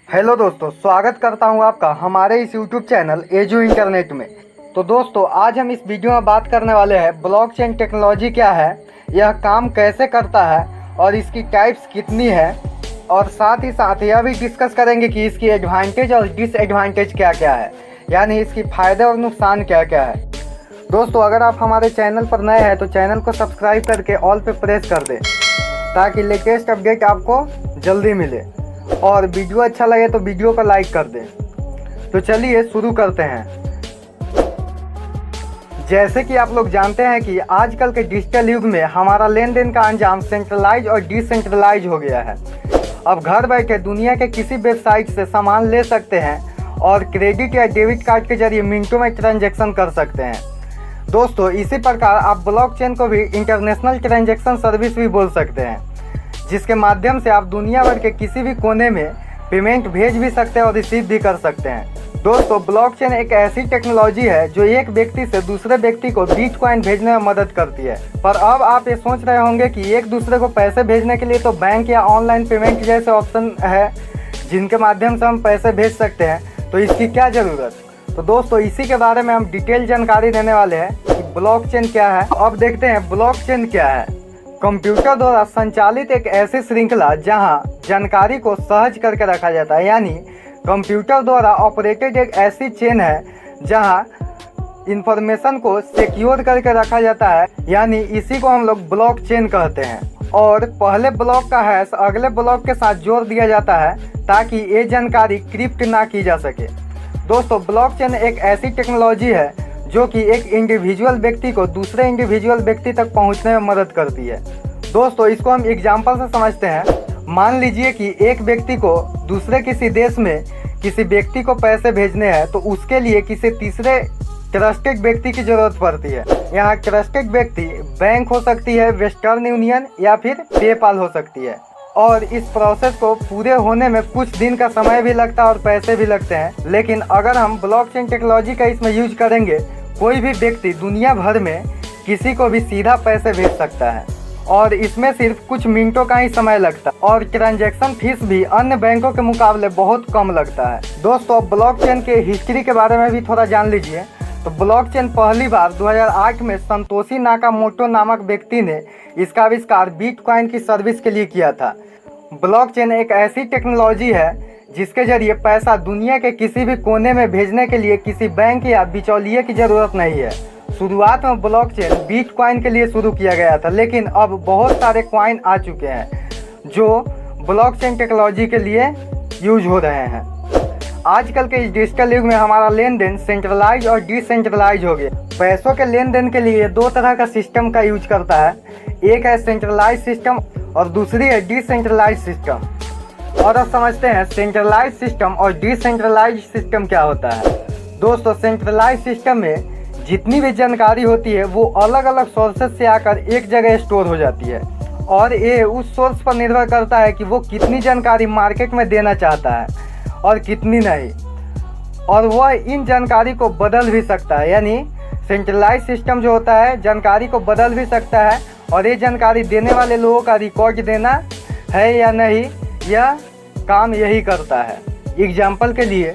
Hello दोस्तों, स्वागत करता हूं आपका हमारे इस यूट्यूब चैनल एजू इंटरनेट में। तो दोस्तों, आज हम इस वीडियो में बात करने वाले हैं ब्लॉकचेन टेक्नोलॉजी क्या है, यह काम कैसे करता है और इसकी टाइप्स कितनी है, और साथ ही साथ यह भी डिस्कस करेंगे कि इसकी एडवांटेज और डिसएडवांटेज क्या क्या है, यानी इसकी फ़ायदे और नुकसान क्या क्या है। दोस्तों, अगर आप हमारे चैनल पर नए हैं तो चैनल को सब्सक्राइब करके ऑल पे प्रेस कर दें ताकि लेटेस्ट अपडेट आपको जल्दी मिले, और वीडियो अच्छा लगे तो वीडियो को लाइक कर दें। तो चलिए शुरू करते हैं। जैसे कि आप लोग जानते हैं कि आजकल के डिजिटल युग में हमारा लेन देन का अंजाम सेंट्रलाइज और डिसेंट्रलाइज हो गया है। अब घर बैठे दुनिया के किसी वेबसाइट से सामान ले सकते हैं और क्रेडिट या डेबिट कार्ड के जरिए मिनटों में ट्रांजैक्शन कर सकते हैं। दोस्तों, इसी प्रकार आप ब्लॉकचेन को भी इंटरनेशनल ट्रांजैक्शन सर्विस भी बोल सकते हैं, जिसके माध्यम से आप दुनिया भर के किसी भी कोने में पेमेंट भेज भी सकते हैं और रिसीव भी कर सकते हैं। दोस्तों, ब्लॉकचेन एक ऐसी टेक्नोलॉजी है जो एक व्यक्ति से दूसरे व्यक्ति को बिटकॉइन भेजने में मदद करती है। पर अब आप ये सोच रहे होंगे कि एक दूसरे को पैसे भेजने के लिए तो बैंक या ऑनलाइन पेमेंट जैसे ऑप्शन है जिनके माध्यम से हम पैसे भेज सकते हैं, तो इसकी क्या ज़रूरत। तो दोस्तों, इसी के बारे में हम डिटेल जानकारी देने वाले हैं कि ब्लॉकचेन क्या है। अब देखते हैं ब्लॉकचेन क्या है। कंप्यूटर द्वारा संचालित एक ऐसी श्रृंखला जहां जानकारी को सहज करके रखा जाता है, यानी कंप्यूटर द्वारा ऑपरेटेड एक ऐसी चेन है जहां इंफॉर्मेशन को सिक्योर करके रखा जाता है, यानी इसी को हम लोग ब्लॉक चेन कहते हैं। और पहले ब्लॉक का हैश अगले ब्लॉक के साथ जोड़ दिया जाता है ताकि ये जानकारी क्रिप्ट ना की जा सके। दोस्तों, ब्लॉकचेन एक ऐसी टेक्नोलॉजी है जो कि एक इंडिविजुअल व्यक्ति को दूसरे इंडिविजुअल व्यक्ति तक पहुंचने में मदद करती है। दोस्तों, इसको हम एग्जांपल से समझते हैं। मान लीजिए कि एक व्यक्ति को दूसरे किसी देश में किसी व्यक्ति को पैसे भेजने हैं, तो उसके लिए किसी तीसरे ट्रस्टेड व्यक्ति की ज़रूरत पड़ती है। यहाँ ट्रस्टेड व्यक्ति बैंक हो सकती है, वेस्टर्न यूनियन या फिर पेपाल हो सकती है। और इस प्रोसेस को पूरे होने में कुछ दिन का समय भी लगता है और पैसे भी लगते हैं। लेकिन अगर हम ब्लॉकचेन टेक्नोलॉजी का इसमें यूज करेंगे, कोई भी व्यक्ति दुनिया भर में किसी को भी सीधा पैसे भेज सकता है और इसमें सिर्फ कुछ मिनटों का ही समय लगता है, और ट्रांजैक्शन फीस भी अन्य बैंकों के मुकाबले बहुत कम लगता है। दोस्तों, ब्लॉकचेन के हिस्ट्री के बारे में भी थोड़ा जान लीजिए। तो ब्लॉकचेन पहली बार 2008 में संतोषी नाकामोटो नामक व्यक्ति ने इसका आविष्कार बिटकॉइन की सर्विस के लिए किया था। ब्लॉकचेन एक ऐसी टेक्नोलॉजी है जिसके जरिए पैसा दुनिया के किसी भी कोने में भेजने के लिए किसी बैंक या बिचौलिए की ज़रूरत नहीं है। शुरुआत में ब्लॉकचेन बिटकॉइन के लिए शुरू किया गया था, लेकिन अब बहुत सारे कॉइन आ चुके हैं जो ब्लॉकचेन टेक्नोलॉजी के लिए यूज हो रहे हैं। आजकल के इस डिजिटल युग में हमारा लेन देन सेंट्रलाइज और डिसेंट्रलाइज हो गया। पैसों के लेन देन के लिए दो तरह का सिस्टम का यूज करता है, एक है सेंट्रलाइज सिस्टम और दूसरी है डिसेंट्रलाइज सिस्टम। और अब समझते हैं सेंट्रलाइज सिस्टम और डिसेंट्रलाइज सिस्टम क्या होता है। दोस्तों, सेंट्रलाइज सिस्टम में जितनी भी जानकारी होती है वो अलग अलग सोर्सेज से आकर एक जगह स्टोर हो जाती है, और ये उस सोर्स पर निर्भर करता है कि वो कितनी जानकारी मार्केट में देना चाहता है और कितनी नहीं, और वह इन जानकारी को बदल भी सकता है। यानी सेंट्रलाइज सिस्टम जो होता है जानकारी को बदल भी सकता है, और ये जानकारी देने वाले लोगों का रिकॉर्ड देना है या नहीं, यह काम यही करता है। एग्जाम्पल के लिए,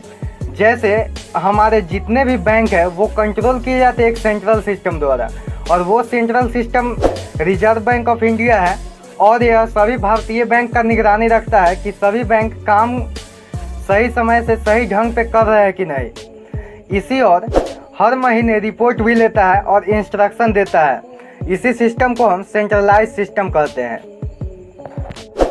जैसे हमारे जितने भी बैंक है वो कंट्रोल किए जाते हैं एक सेंट्रल सिस्टम द्वारा, और वो central system reserve bank of India है, और यह सभी भारतीय बैंक का निगरानी रखता है कि सभी बैंक काम सही समय से सही ढंग पे कर रहे हैं कि नहीं। इसी और हर महीने रिपोर्ट भी लेता है और इंस्ट्रक्शन देता है। इसी सिस्टम को हम सेंट्रलाइज सिस्टम कहते हैं।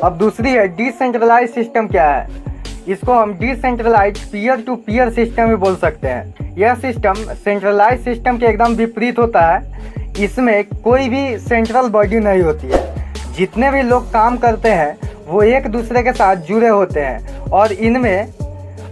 अब दूसरी है डिसेंट्रलाइज सिस्टम क्या है। इसको हम decentralise peer to peer system भी बोल सकते हैं। यह सिस्टम सेंट्रलाइज सिस्टम के एकदम विपरीत होता है। इसमें कोई भी सेंट्रल बॉडी नहीं होती है। जितने भी लोग काम करते हैं वो एक दूसरे के साथ जुड़े होते हैं, और इनमें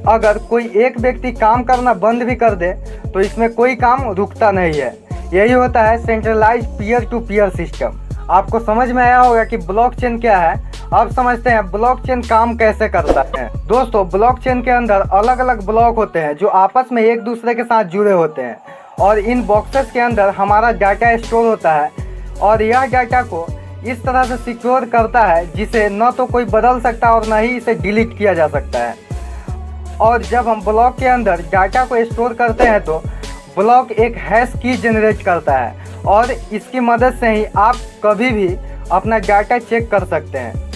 अगर कोई एक व्यक्ति काम करना बंद भी कर दे तो इसमें कोई काम रुकता नहीं है। यही होता है centralise peer to peer system. आपको समझ में आया होगा कि ब्लॉकचेन क्या है। अब समझते हैं ब्लॉकचेन काम कैसे करता है। दोस्तों, ब्लॉकचेन के अंदर अलग अलग ब्लॉक होते हैं जो आपस में एक दूसरे के साथ जुड़े होते हैं, और इन बॉक्सेस के अंदर हमारा डाटा स्टोर होता है, और यह डाटा को इस तरह से सिक्योर करता है जिसे न तो कोई बदल सकता और न ही इसे डिलीट किया जा सकता है। और जब हम ब्लॉक के अंदर डाटा को स्टोर करते हैं तो ब्लॉक एक हैश की जनरेट करता है और इसकी मदद से ही आप कभी भी अपना डाटा चेक कर सकते हैं।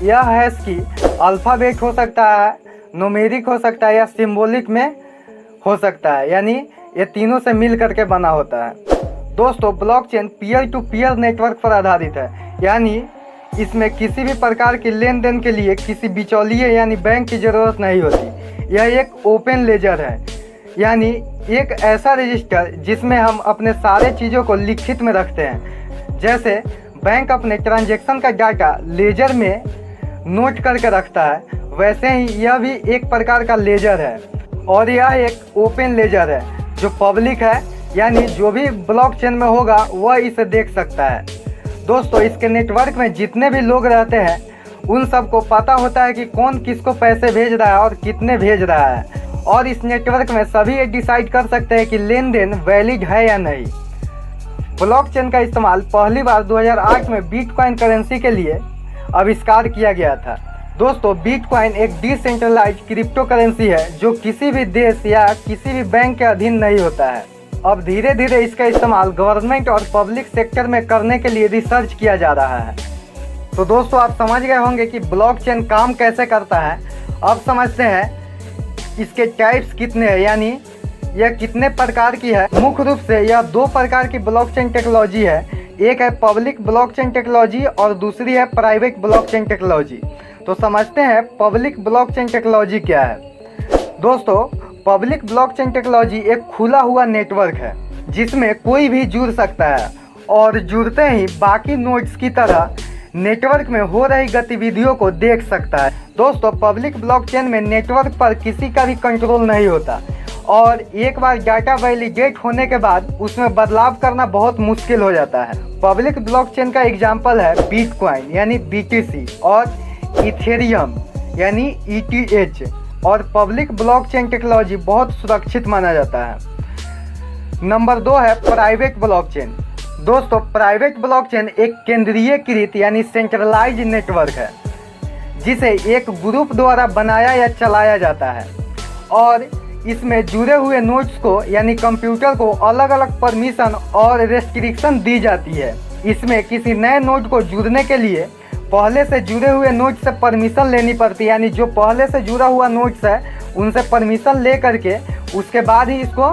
यह हैश की अल्फ़ाबेट हो सकता है, न्यूमेरिक हो सकता है या सिंबॉलिक में हो सकता है, यानी ये तीनों से मिल करके बना होता है। दोस्तों blockchain peer to peer network पर आधारित है, यानी इसमें किसी भी प्रकार के लेन देन के लिए किसी बिचौलिए यानी बैंक की ज़रूरत नहीं होती। यह एक ओपन लेजर है, यानी एक ऐसा रजिस्टर जिसमें हम अपने सारे चीज़ों को लिखित में रखते हैं। जैसे बैंक अपने ट्रांजैक्शन का डाटा लेजर में नोट करके रखता है, वैसे ही यह भी एक प्रकार का लेजर है और यह एक ओपन लेजर है जो पब्लिक है, यानी जो भी ब्लॉकचेन में होगा वह इसे देख सकता है। दोस्तों इसके नेटवर्क में जितने भी लोग रहते हैं उन सबको पता होता है कि कौन किसको पैसे भेज रहा है और कितने भेज रहा है, और इस नेटवर्क में सभी ये डिसाइड कर सकते हैं कि लेन देन वैलिड है या नहीं। ब्लॉकचेन का इस्तेमाल पहली बार 2008 में बिटकॉइन करेंसी के लिए आविष्कार किया गया था। दोस्तों बिटकॉइन एक डिसेंट्रलाइज क्रिप्टो करेंसी है जो किसी भी देश या किसी भी बैंक के अधीन नहीं होता है। अब धीरे धीरे इसका इस्तेमाल गवर्नमेंट और पब्लिक सेक्टर में करने के लिए रिसर्च किया जा रहा है। तो दोस्तों आप समझ गए होंगे कि ब्लॉकचेन काम कैसे करता है। अब समझते हैं इसके टाइप्स कितने हैं, यानी यह कितने प्रकार की है। मुख्य रूप से यह दो प्रकार की ब्लॉकचेन टेक्नोलॉजी है, एक है पब्लिक ब्लॉकचेन टेक्नोलॉजी और दूसरी है प्राइवेट ब्लॉकचेन टेक्नोलॉजी। तो समझते हैं पब्लिक ब्लॉकचेन टेक्नोलॉजी क्या है। दोस्तों पब्लिक ब्लॉकचेन टेक्नोलॉजी एक खुला हुआ नेटवर्क है जिसमें कोई भी जुड़ सकता है और जुड़ते ही बाकी नोड्स की तरह नेटवर्क में हो रही गतिविधियों को देख सकता है। दोस्तों पब्लिक ब्लॉकचेन में नेटवर्क पर किसी का भी कंट्रोल नहीं होता और एक बार डाटा वैलिडेट होने के बाद उसमें बदलाव करना बहुत मुश्किल हो जाता है। पब्लिक ब्लॉकचेन का एग्जाम्पल है बिटकॉइन यानी BTC और इथेरियम यानी ETH। और पब्लिक ब्लॉकचेन टेक्नोलॉजी बहुत सुरक्षित माना जाता है। नंबर 2 है प्राइवेट ब्लॉकचेन। दोस्तों प्राइवेट ब्लॉकचेन एक केंद्रीयकृत यानी सेंट्रलाइज नेटवर्क है जिसे एक ग्रुप द्वारा बनाया या चलाया जाता है और इसमें जुड़े हुए नोड्स को यानी कंप्यूटर को अलग अलग परमिशन और रेस्ट्रिक्शन दी जाती है। इसमें किसी नए नोड को जुड़ने के लिए पहले से जुड़े हुए नोड से परमिशन लेनी पड़ती है, यानी जो पहले से जुड़ा हुआ नोड्स है उनसे परमिशन ले करके उसके बाद ही इसको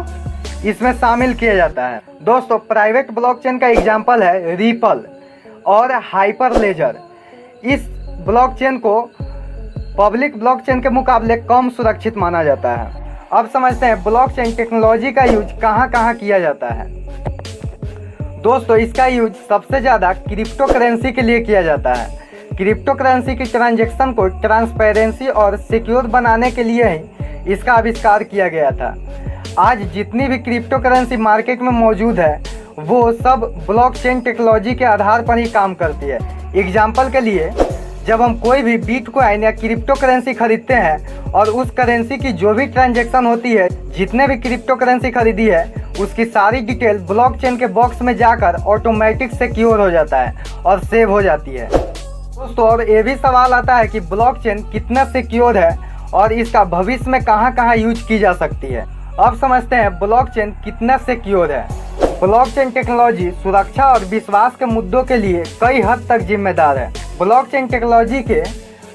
इसमें शामिल किया जाता है। दोस्तों प्राइवेट ब्लॉकचेन का एग्जांपल है रिपल और हाइपरलेजर। इस ब्लॉकचेन को पब्लिक ब्लॉकचेन के मुकाबले कम सुरक्षित माना जाता है। अब समझते हैं ब्लॉकचेन टेक्नोलॉजी का यूज कहाँ कहाँ किया जाता है। दोस्तों इसका यूज सबसे ज़्यादा क्रिप्टो करेंसी के लिए किया जाता है। क्रिप्टो करेंसी की ट्रांजैक्शन को ट्रांसपेरेंसी और सिक्योर बनाने के लिए ही इसका आविष्कार किया गया था। आज जितनी भी क्रिप्टो करेंसी मार्केट में मौजूद है वो सब ब्लॉकचेन टेक्नोलॉजी के आधार पर ही काम करती है। एग्जाम्पल के लिए जब हम कोई भी बिटकॉइन या क्रिप्टो करेंसी खरीदते हैं और उस करेंसी की जो भी ट्रांजैक्शन होती है, जितने भी क्रिप्टो करेंसी खरीदी है उसकी सारी डिटेल ब्लॉकचेन के बॉक्स में जाकर ऑटोमेटिक सिक्योर हो जाता है और सेव हो जाती है। दोस्तों और ये भी सवाल आता है कि ब्लॉकचेन कितना सिक्योर है और इसका भविष्य में कहाँ कहाँ यूज की जा सकती है। अब समझते हैं ब्लॉकचेन कितना सिक्योर है। ब्लॉकचेन टेक्नोलॉजी सुरक्षा और विश्वास के मुद्दों के लिए कई हद तक जिम्मेदार है। ब्लॉकचेन टेक्नोलॉजी के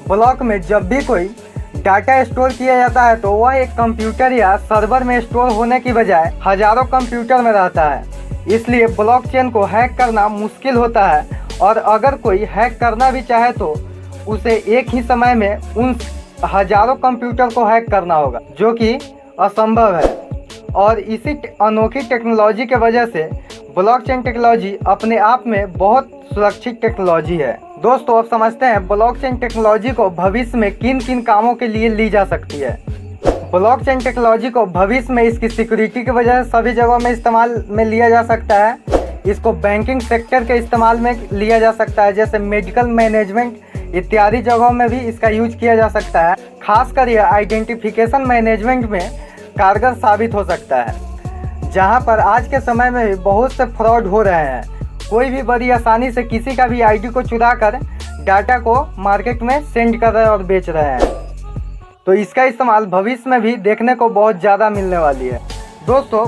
ब्लॉक में जब भी कोई डाटा स्टोर किया जाता है तो वह एक कंप्यूटर या सर्वर में स्टोर होने की बजाय हजारों कंप्यूटर में रहता है। इसलिए ब्लॉकचेन को हैक करना मुश्किल होता है और अगर कोई हैक करना भी चाहे तो उसे एक ही समय में उन हजारों कंप्यूटर को हैक करना होगा, जो कि असंभव है। और इसी अनोखी टेक्नोलॉजी के वजह से ब्लॉकचेन टेक्नोलॉजी अपने आप में बहुत सुरक्षित टेक्नोलॉजी है। दोस्तों अब समझते हैं ब्लॉकचेन टेक्नोलॉजी को भविष्य में किन किन कामों के लिए ली जा सकती है। ब्लॉकचेन टेक्नोलॉजी को भविष्य में इसकी सिक्योरिटी की वजह से सभी जगहों में इस्तेमाल में लिया जा सकता है। इसको बैंकिंग सेक्टर के इस्तेमाल में लिया जा सकता है, जैसे मेडिकल मैनेजमेंट इत्यादि जगहों में भी इसका यूज किया जा सकता है। खासकर यह आइडेंटिफिकेशन मैनेजमेंट में कारगर साबित हो सकता है, जहां पर आज के समय में भी बहुत से फ्रॉड हो रहे हैं। कोई भी बड़ी आसानी से किसी का भी आईडी को चुरा कर डाटा को मार्केट में सेंड कर रहे हैं और बेच रहे हैं। तो इसका इस्तेमाल भविष्य में भी देखने को बहुत ज़्यादा मिलने वाली है। दोस्तों,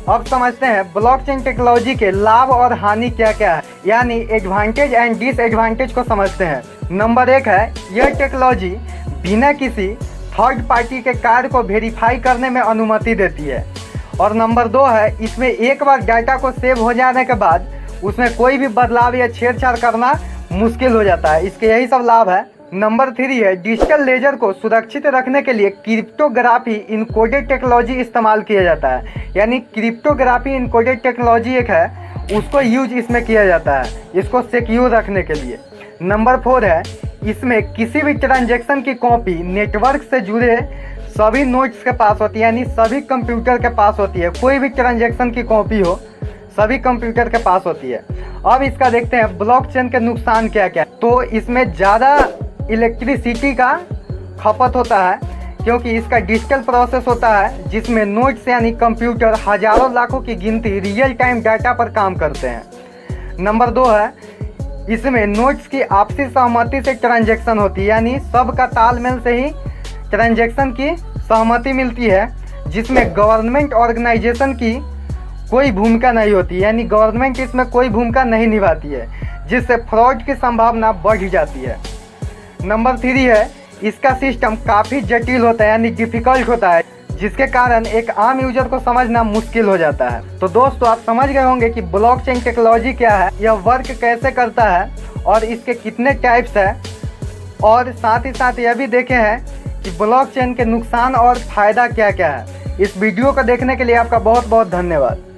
अब समझते हैं ब्लॉकचेन टेक्नोलॉजी के लाभ और हानि क्या क्या है, यानी एडवांटेज एंड डिसएडवांटेज को समझते हैं। नंबर 1 है, यह टेक्नोलॉजी बिना किसी थर्ड पार्टी के कार्य को वेरीफाई करने में अनुमति देती है। और नंबर 2 है, इसमें एक बार डाटा को सेव हो जाने के बाद उसमें कोई भी बदलाव या छेड़छाड़ करना मुश्किल हो जाता है। इसके यही सब लाभ है। नंबर 3 है, डिजिटल लेजर को सुरक्षित रखने के लिए क्रिप्टोग्राफी इनकोडेड टेक्नोलॉजी इस्तेमाल किया जाता है, यानी क्रिप्टोग्राफी इनकोडेड टेक्नोलॉजी एक है, उसको यूज इसमें किया जाता है इसको सिक्योर रखने के लिए। नंबर 4 है, इसमें किसी भी ट्रांजैक्शन की कॉपी नेटवर्क से जुड़े सभी नोड्स के पास होती है, यानी सभी कंप्यूटर के पास होती है। कोई भी ट्रांजैक्शन की कॉपी हो सभी कंप्यूटर के पास होती है। अब इसका देखते हैं ब्लॉकचेन के नुकसान क्या क्या। तो इसमें ज़्यादा इलेक्ट्रिसिटी का खपत होता है, क्योंकि इसका डिजिटल प्रोसेस होता है जिसमें नोड्स यानी कंप्यूटर हजारों लाखों की गिनती रियल टाइम डाटा पर काम करते हैं। नंबर 2 है, इसमें नोड्स की आपसी सहमति से ट्रांजैक्शन होती है, यानी सबका तालमेल से ही ट्रांजैक्शन की सहमति मिलती है, जिसमें गवर्नमेंट ऑर्गेनाइजेशन की कोई भूमिका नहीं होती, यानी गवर्नमेंट इसमें कोई भूमिका नहीं निभाती है, जिससे फ्रॉड की संभावना बढ़ जाती है। नंबर 3 है, इसका सिस्टम काफ़ी जटिल होता है, यानी डिफ़िकल्ट होता है, जिसके कारण एक आम यूजर को समझना मुश्किल हो जाता है। तो दोस्तों, आप समझ गए होंगे कि ब्लॉकचेन टेक्नोलॉजी क्या है, यह वर्क कैसे करता है और इसके कितने टाइप्स हैं, और साथ ही साथ यह भी देखे हैं कि ब्लॉकचेन के नुकसान और फ़ायदा क्या क्या है। इस वीडियो को देखने के लिए आपका बहुत बहुत धन्यवाद।